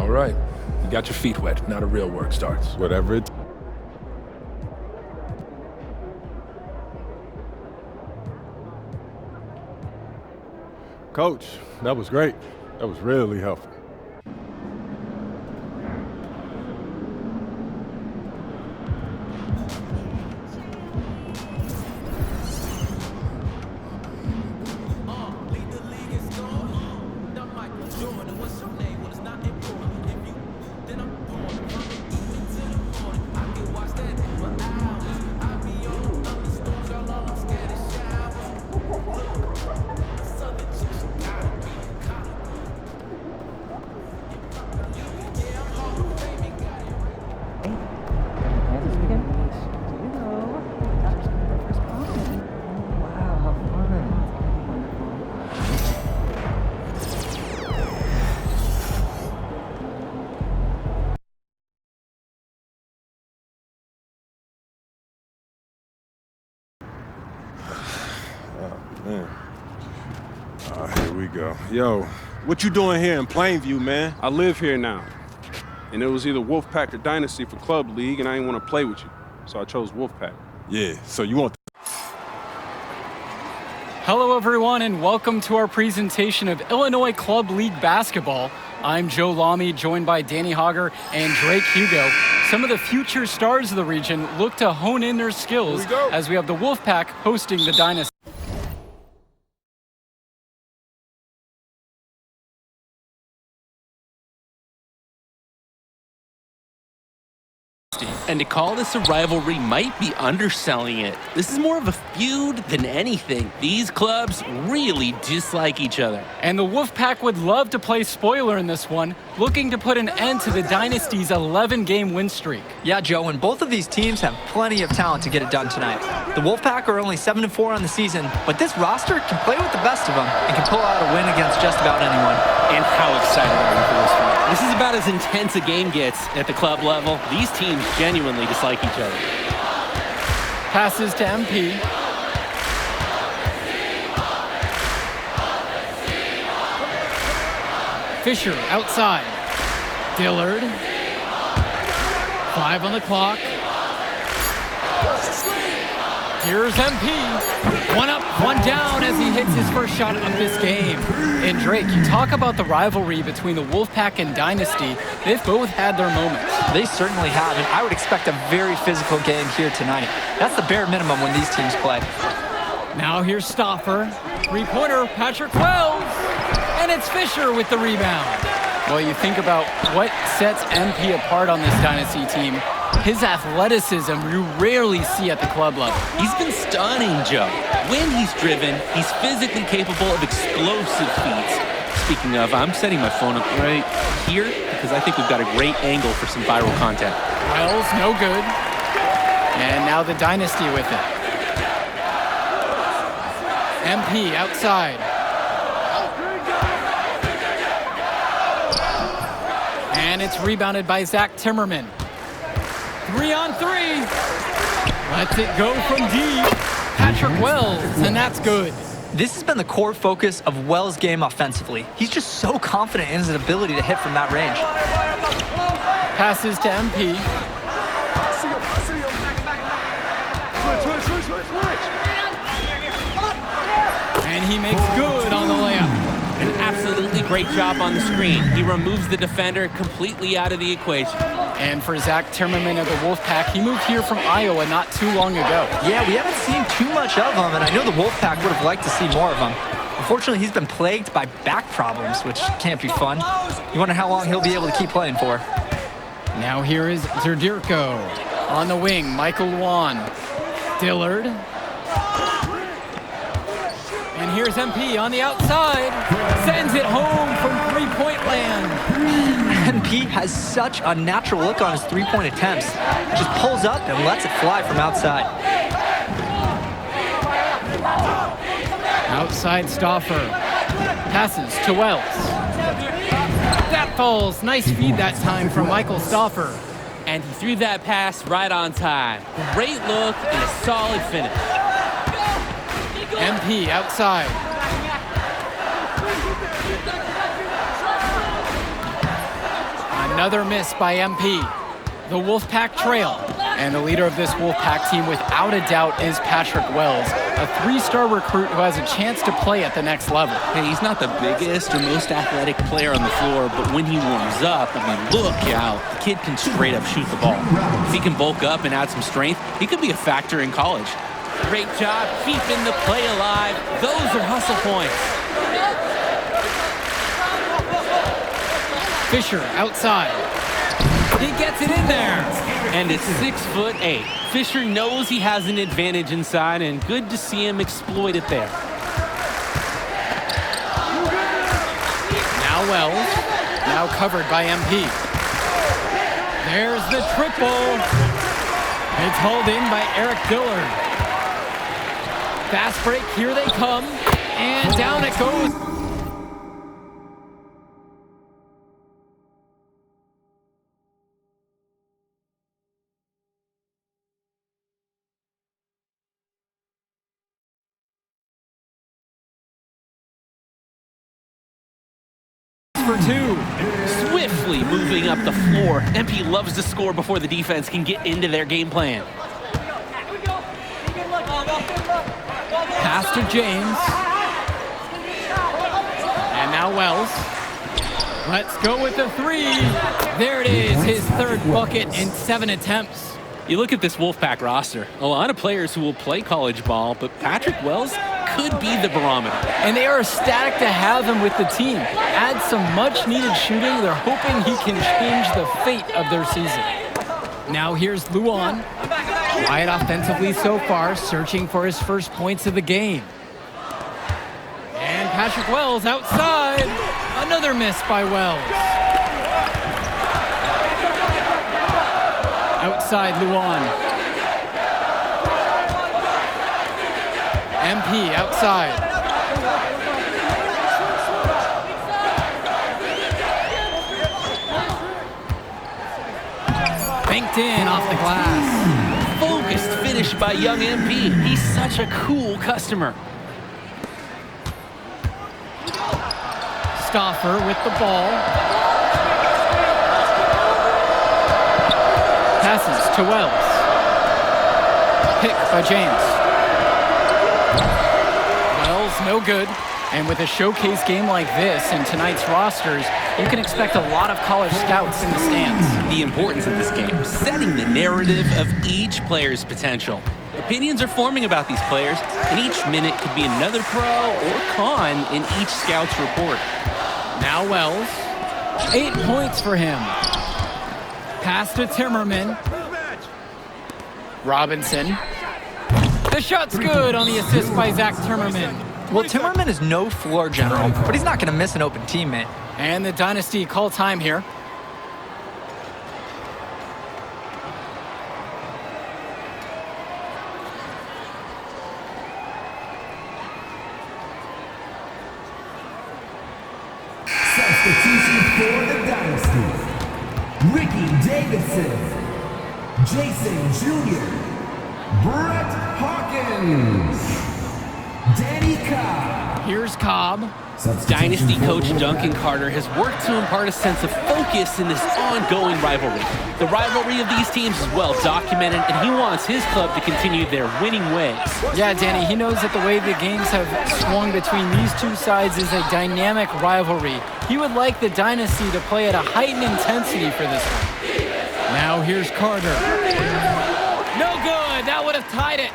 All right. You got your feet wet. Now the real work starts. Whatever it... Coach, that was great. That was really helpful. Man. Here we go. Yo, what you doing here in Plainview, man? I live here now. And it was either Wolfpack or Dynasty for Club League, and I didn't want to play with you. So I chose Wolfpack. Yeah, so you want... Hello, everyone, and welcome to our presentation of Illinois Club League basketball. I'm Joe Lamy, joined by Danny Hogger and Drake Hugo. Some of the future stars of the region look to hone in their skills as we have the Wolfpack hosting the Dynasty. And to call this a rivalry might be underselling it. This is more of a feud than anything. These clubs really dislike each other. And the Wolfpack would love to play spoiler in this one, looking to put an end to the Dynasty's 11-game win streak. Yeah, Joe, and both of these teams have plenty of talent to get it done tonight. The Wolfpack are only 7-4 on the season, but this roster can play with the best of them and can pull out a win against just about anyone. And how excited are you for this one? This is about as intense a game gets at the club level. These teams genuinely dislike each other. Passes to MP. Fisher outside. Dillard. 5 on the clock. Here's MP. 1 up, 1 down as he hits his first shot of this game. And Drake, you talk about the rivalry between the Wolfpack and Dynasty. They've both had their moments. They certainly have, and I would expect a very physical game here tonight. That's the bare minimum when these teams play. Now here's Stoffer. 3-pointer, Patrick Wells. And it's Fisher with the rebound. Well, you think about what sets MP apart on this Dynasty team. His athleticism you rarely see at the club level. He's been stunning, Joe. When he's driven, he's physically capable of explosive feats. Speaking of, I'm setting my phone up right here because I think we've got a great angle for some viral content. Wells, no good. And now the Dynasty with it. MP outside. And it's rebounded by Zach Timmerman. 3-on-3. Lets it go from deep. Patrick Wells, and that's good. This has been the core focus of Wells' game offensively. He's just so confident in his ability to hit from that range. Passes to MP. And he makes good on the layup. An absolutely great job on the screen. He removes the defender completely out of the equation. And for Zach Timmerman of the Wolfpack, he moved here from Iowa not too long ago. Yeah, we haven't seen too much of him, and I know the Wolfpack would have liked to see more of him. Unfortunately, he's been plagued by back problems, which can't be fun. You wonder how long he'll be able to keep playing for. Now here is Zerdirko. On the wing, Michael Luan. Dillard. And here's MP on the outside. Sends it home from three-point land. MP has such a natural look on his three-point attempts. Just pulls up and lets it fly from outside. Outside Stoffer. Passes to Wells. That falls. Nice feed that time from Michael Stoffer. And he threw that pass right on time. Great look and a solid finish. MP outside. Another miss by MP. The Wolfpack trail. And the leader of this Wolfpack team, without a doubt, is Patrick Wells, a 3-star recruit who has a chance to play at the next level. Hey, he's not the biggest or most athletic player on the floor, but when he warms up, look out. The kid can straight up shoot the ball. If he can bulk up and add some strength, he could be a factor in college. Great job keeping the play alive. Those are hustle points. Fisher outside. He gets it in there. And it's 6'8". Fisher knows he has an advantage inside, and good to see him exploit it there. Now Wells. Now covered by MP. There's the triple. It's hauled in by Eric Dillard. Fast break, here they come. And down it goes. For 2. Swiftly moving up the floor. MP loves to score before the defense can get into their game plan. Pass to James. And now Wells. Let's go with the 3. There it is, his 3rd bucket in 7 attempts. You look at this Wolfpack roster, a lot of players who will play college ball, but Patrick Wells could be the barometer. And they are ecstatic to have him with the team. Add some much-needed shooting. They're hoping he can change the fate of their season. Now here's Luan. Quiet offensively so far, searching for his first points of the game. And Patrick Wells outside. Another miss by Wells. Outside Luan. MP outside. Banked in off the glass. Focused finish by young MP. He's such a cool customer. Stauffer with the ball. Passes to Wells. Pick by James. Wells, no good. And with a showcase game like this in tonight's rosters, you can expect a lot of college scouts in the stands. The importance of this game, setting the narrative of each player's potential. Opinions are forming about these players, and each minute could be another pro or con in each scout's report. Now Wells, 8 points for him. Pass to Timmerman. Robinson. The shot's good on the assist by Zach Timmerman. Well, Timmerman is no floor general, but he's not going to miss an open teammate. And the Dynasty call time here. Substitution for the Dynasty. Ricky Davidson, Jason Jr., Brett Hawkins, Danny Cobb. Here's Cobb. Dynasty coach Duncan Carter has worked to impart a sense of focus in this ongoing rivalry. The rivalry of these teams is well documented, and he wants his club to continue their winning ways. Yeah, Danny, he knows that the way the games have swung between these two sides is a dynamic rivalry. He would like the Dynasty to play at a heightened intensity for this one. Now here's Carter. No good, that would have tied it.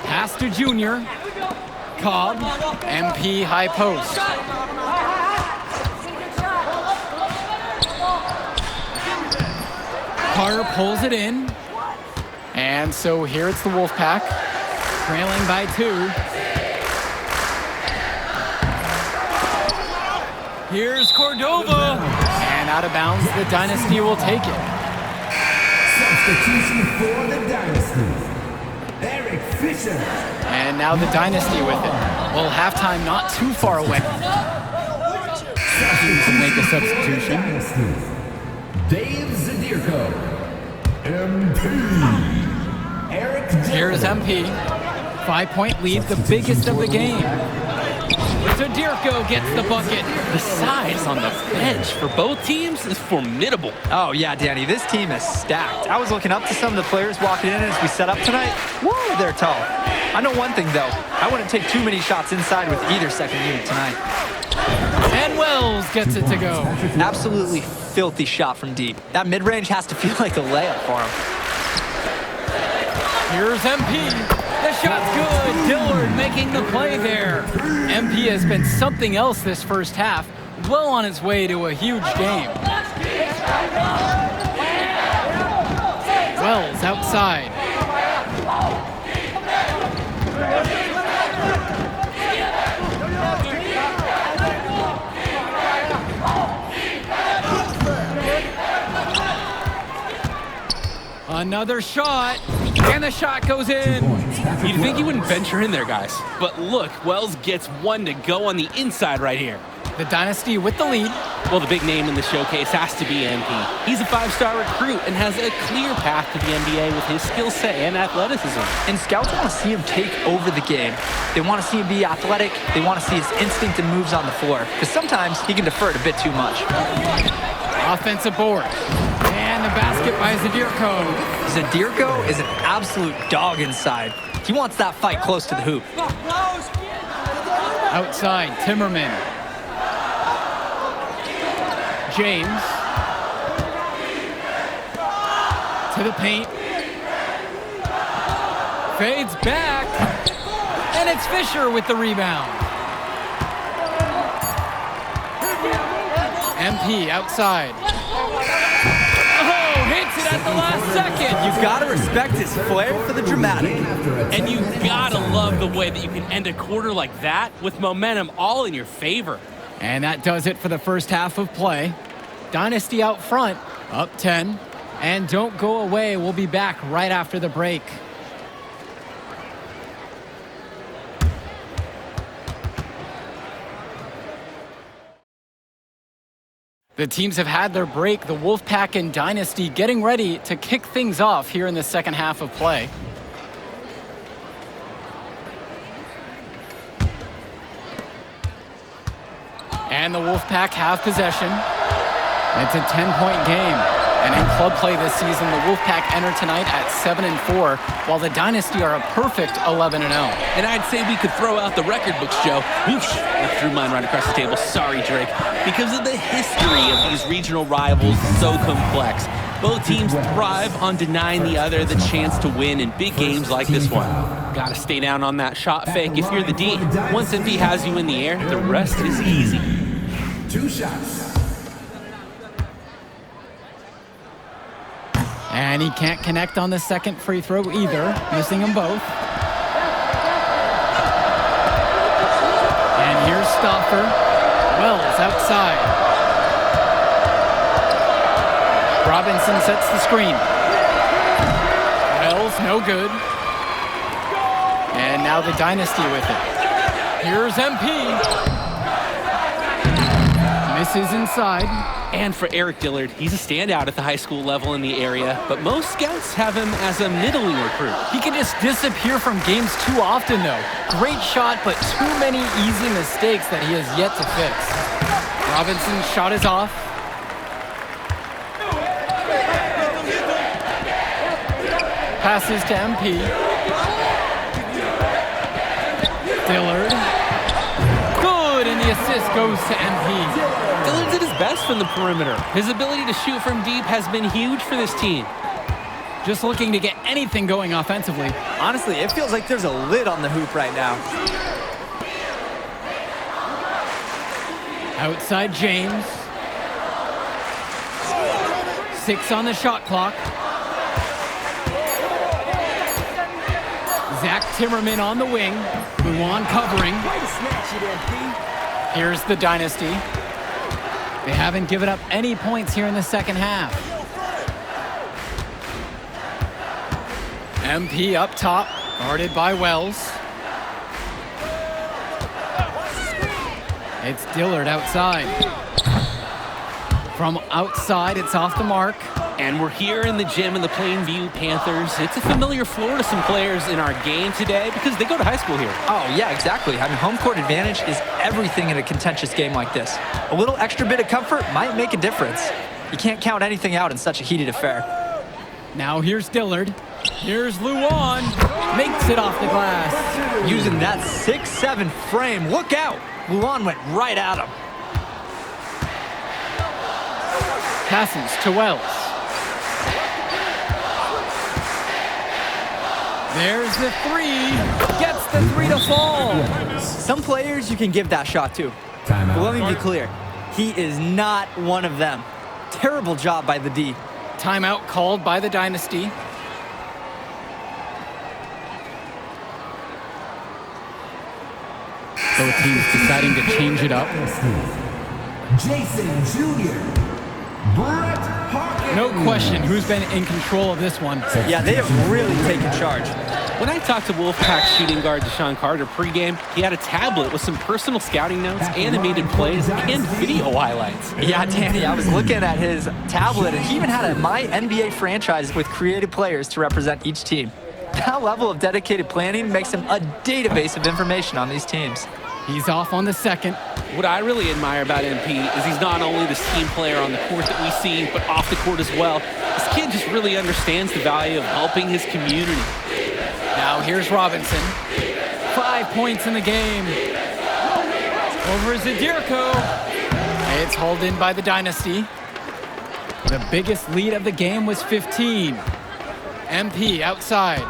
Pass to Junior. Cobb, MP high post. Carter pulls it in. And so here it's the Wolfpack, trailing by 2. Here's Cordova. And out of bounds, the Dynasty will take it. Substitution for the Dynasty. Eric Fisher. And now the Dynasty with it. Well, halftime not too far away. To make a substitution. Dave Zadirko. MP. Eric Dillard. Here's MP. 5-point lead, the biggest of the game. To Zadirko gets the bucket. The size on the bench for both teams is formidable. Oh, yeah, Danny, this team is stacked. I was looking up to some of the players walking in as we set up tonight. Woo, they're tall. I know one thing, though. I wouldn't take too many shots inside with either second unit tonight. And Wells gets it to go. Absolutely filthy shot from deep. That mid-range has to feel like a layup for him. Here's MP. The shot's good. Dillard making the play there. MP has been something else this first half, well on its way to a huge game. Wells outside. Another shot, and the shot goes in. You'd think he wouldn't venture in there, guys. But look, Wells gets one to go on the inside right here. The Dynasty with the lead. Well, the big name in the showcase has to be MP. He's a 5-star recruit and has a clear path to the NBA with his skill set and athleticism. And scouts want to see him take over the game. They want to see him be athletic. They want to see his instinct and moves on the floor. Because sometimes he can defer it a bit too much. Offensive board. And the basket by Zadirko. Zadirko is an absolute dog inside. He wants that fight close to the hoop. Outside, Timmerman. James. To the paint. Fades back. And it's Fisher with the rebound. MP outside. Hits it at the last second. You've got to respect his flair for the dramatic. And you gotta love the way that you can end a quarter like that with momentum all in your favor. And that does it for the first half of play. Dynasty out front, up 10. And don't go away. We'll be back right after the break. The teams have had their break. The Wolfpack and Dynasty getting ready to kick things off here in the second half of play. And the Wolfpack have possession. It's a 10-point game. And in club play this season, the Wolfpack enter tonight at 7-4, while the Dynasty are a perfect 11-0. And I'd say we could throw out the record books, Joe. Whoosh, I threw mine right across the table. Sorry, Drake. Because of the history of these regional rivals, so complex. Both teams thrive on denying the other the chance to win in big games like this one. Gotta stay down on that shot fake if you're the D. Once MP has you in the air, the rest is easy. 2 shots. And he can't connect on the second free throw either, missing them both. And here's Stauffer. Wells outside. Robinson sets the screen. Wells, no good. And now the Dynasty with it. Here's MP. Misses inside. And for Eric Dillard, he's a standout at the high school level in the area, but most scouts have him as a middling recruit. He can just disappear from games too often, though. Great shot, but too many easy mistakes that he has yet to fix. Robinson's shot is off. Passes to MP. Dillard. Good, and the assist goes to MP. Dillard's at his best from the perimeter. His ability to shoot from deep has been huge for this team. Just looking to get anything going offensively. Honestly, it feels like there's a lid on the hoop right now. Outside James. 6 on the shot clock. Zach Timmerman on the wing. Luan covering. Here's the Dynasty. They haven't given up any points here in the second half. MP up top, guarded by Wells. It's Dillard outside. From outside, it's off the mark. And we're here in the gym in the Plainview Panthers. It's a familiar floor to some players in our game today because they go to high school here. Oh, yeah, exactly. Having home court advantage is everything in a contentious game like this. A little extra bit of comfort might make a difference. You can't count anything out in such a heated affair. Now here's Dillard. Here's Luan. Makes it off the glass. Using that 6'7" frame. Look out! Luan went right at him. Passes to Wells. There's the three. Gets the three to fall. Some players you can give that shot to. Timeout. But let me be clear. He is not one of them. Terrible job by the D. Timeout called by the Dynasty. Both teams deciding to change it up. Jason Jr. Brett Hawkins. No question who's been in control of this one. Yeah, they have really taken charge. When I talked to Wolfpack shooting guard Deshaun Carter pregame, he had a tablet with some personal scouting notes, animated plays, and video highlights. Yeah, Danny, I was looking at his tablet, and he even had a My NBA franchise with creative players to represent each team. That level of dedicated planning makes him a database of information on these teams. He's off on the second. What I really admire about MP is he's not only this team player on the court that we see, but off the court as well. This kid just really understands the value of helping his community. Now here's Robinson. 5 points in the game. Over Zadirko. It's hauled in by the Dynasty. The biggest lead of the game was 15. MP outside.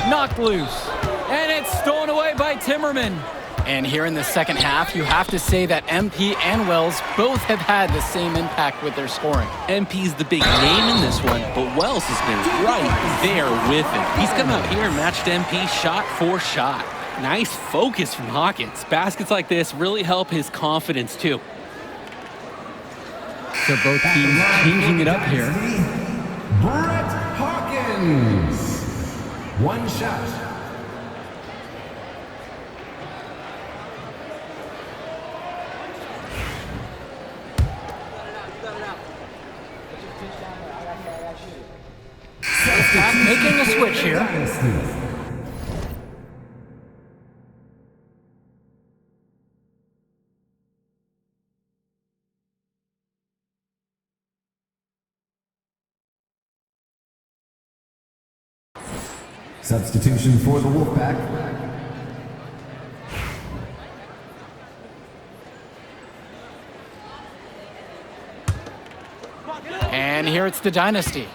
Knocked loose. And it's stolen away by Timmerman. And here in the second half, you have to say that MP and Wells both have had the same impact with their scoring. MP's the big name in this one, but Wells has been right there with him. He's come out here and matched MP shot for shot. Nice focus from Hawkins. Baskets like this really help his confidence too. So both teams changing it up here. Brett Hawkins. One shot. Making a switch here. Substitution for the Wolfpack. And here it's the Dynasty.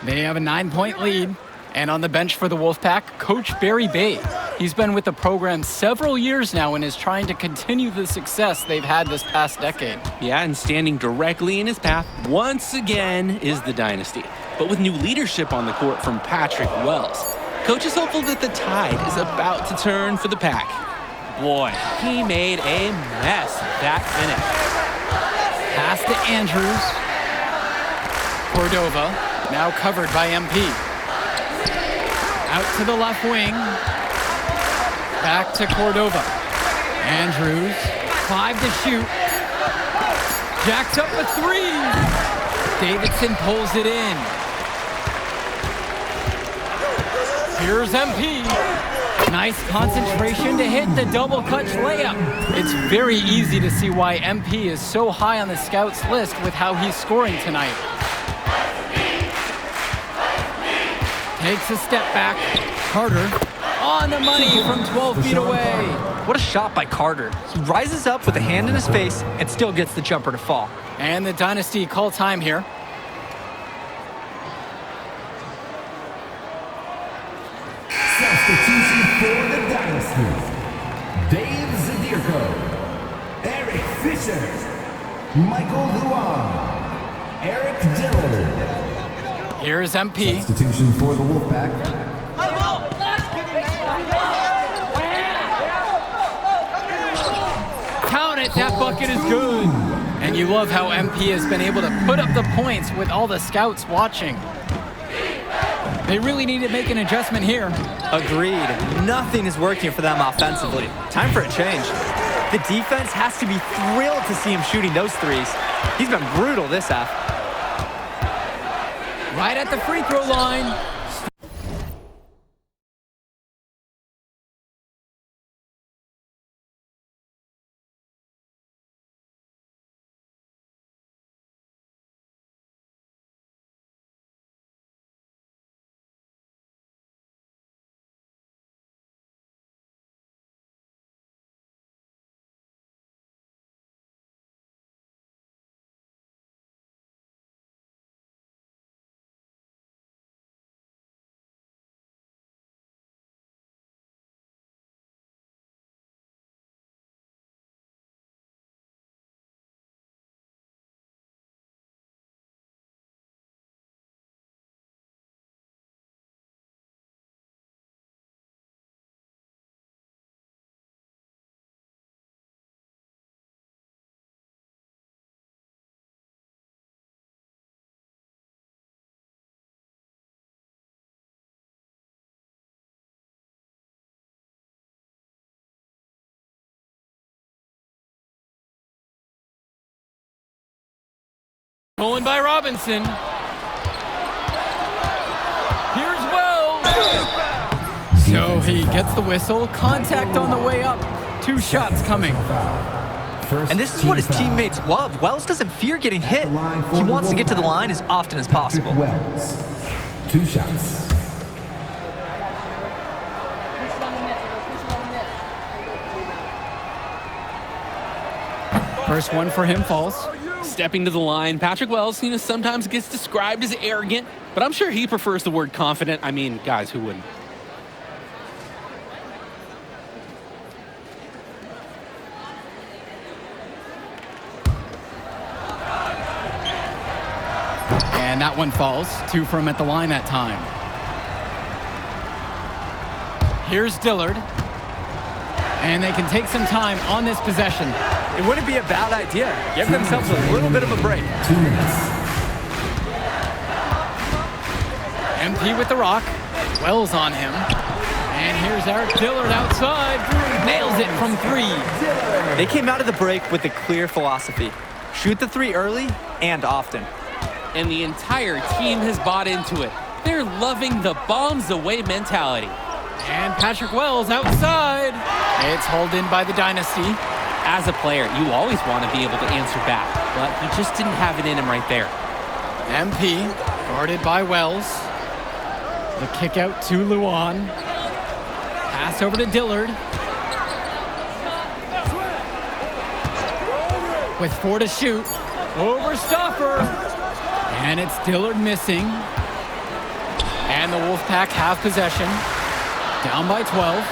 They have a 9-point lead. And on the bench for the Wolfpack, Coach Barry Bay. He's been with the program several years now and is trying to continue the success they've had this past decade. Yeah, and standing directly in his path once again is the Dynasty. But with new leadership on the court from Patrick Wells, Coach is hopeful that the tide is about to turn for the Pack. Boy, he made a mess that minute. Pass to Andrews. Cordova, now covered by MP. Out to the left wing. Back to Cordova. Andrews, 5 to shoot. Jacks up a 3. Davidson pulls it in. Here's MP. Nice concentration to hit the double clutch layup. It's very easy to see why MP is so high on the scouts list with how he's scoring tonight. Takes a step back. Carter on the money from 12 feet away. What a shot by Carter. He rises up with a hand in his face and still gets the jumper to fall. And the Dynasty call time here. Substitution for the Dynasty. Dave Zadirko. Eric Fisher. Michael Luan. Eric Dillard. Here's MP. Substitution for the Wolfpack. Count it, that bucket is good. And you love how MP has been able to put up the points with all the scouts watching. They really need to make an adjustment here. Agreed. Nothing is working for them offensively. Time for a change. The defense has to be thrilled to see him shooting those threes. He's been brutal this half. Right at the free throw line. Pulling by Robinson. Here's Wells. So he gets the whistle. Contact on the way up. 2 shots coming. And this is what his teammates love. Wells doesn't fear getting hit. He wants to get to the line as often as possible. Wells. 2 shots. First one for him falls. Stepping to the line, Patrick Wells, sometimes gets described as arrogant, but I'm sure he prefers the word confident. I mean, guys, who wouldn't? And that one falls. 2 for him at the line that time. Here's Dillard. And they can take some time on this possession. It wouldn't be a bad idea. Give themselves a little bit of a break. 2 minutes. MP with the rock. Wells on him. And here's Eric Dillard outside. Nails it from 3. They came out of the break with a clear philosophy. Shoot the 3 early and often. And the entire team has bought into it. They're loving the bombs away mentality. And Patrick Wells outside. It's hauled in by the dynasty. As a player, you always want to be able to answer back, but he just didn't have it in him right there. MP guarded by Wells. The kick out to Luan. Pass over to Dillard. With 4 to shoot. Over Stoffer. And it's Dillard missing. And the Wolfpack have possession. Down by 12.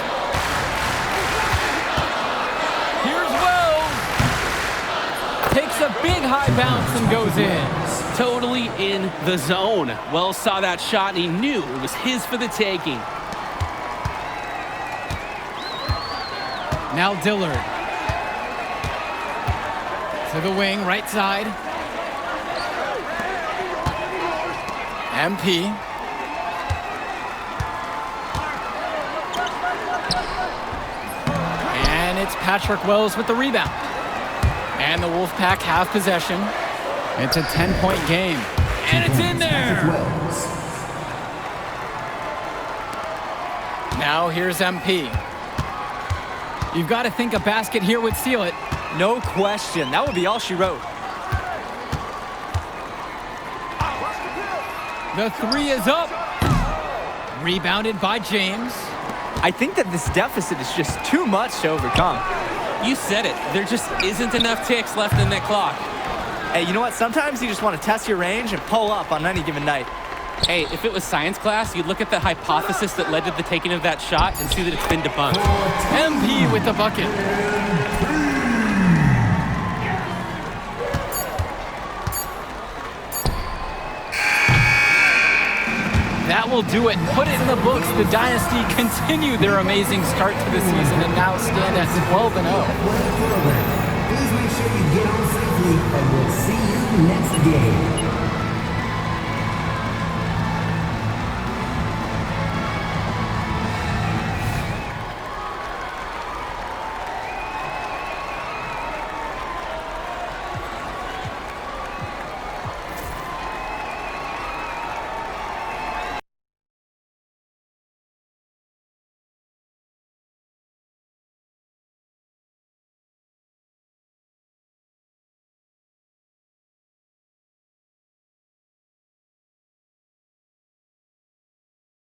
Here's Wells. Takes a big high bounce and goes in. Totally in the zone. Wells saw that shot and he knew it was his for the taking. Now Dillard. To the wing, right side. MP. And it's Patrick Wells with the rebound. And the Wolfpack have possession. It's a 10-point game. And it's in there! Now here's MP. You've got to think a basket here would seal it. No question. That would be all she wrote. The 3 is up. Rebounded by James. I think that this deficit is just too much to overcome. You said it. There just isn't enough ticks left in that clock. Hey, you know what? Sometimes you just want to test your range and pull up on any given night. Hey, if it was science class, you'd look at the hypothesis that led to the taking of that shot and see that it's been debunked. MP with the bucket. That will do it. Put it in the books. The Dynasty continue their amazing start to the season and now stand at 12-0. Please make sure you get on safely, and we'll see you next game.